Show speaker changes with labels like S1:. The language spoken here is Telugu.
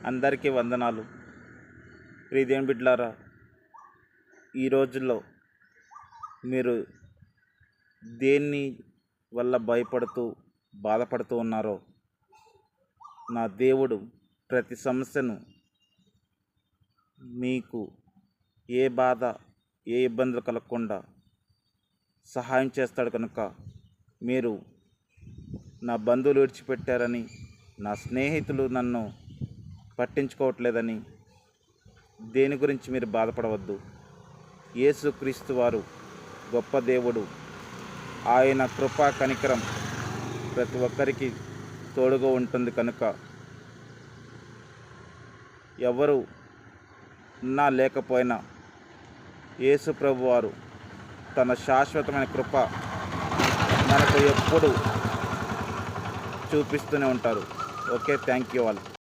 S1: అందరికీ వందనాలు. ప్రియ దేవుని బిడ్డలారా, ఈ రోజుల్లో మీరు దేన్ని వల్ల భయపడుతూ బాధపడుతూ ఉన్నారో, నా దేవుడు ప్రతి సమస్యను మీకు ఏ బాధ ఏ ఇబ్బందులు కలగకుండా సహాయం చేస్తాడు. కనుక మీరు నా బంధువులు విడిచిపెట్టారని, నా స్నేహితులు నన్ను పట్టించుకోవట్లేదని దేని గురించి మీరు బాధపడవద్దు. యేసుక్రీస్తు వారు గొప్ప దేవుడు. ఆయన కృపా కనికరం ప్రతి ఒక్కరికి తోడుగా ఉంటుంది. కనుక ఎవరు ఉన్నా లేకపోయినా యేసు ప్రభు వారు తన శాశ్వతమైన కృప మనకు ఎప్పుడు చూపిస్తూనే ఉంటారు. Okay, thank you all.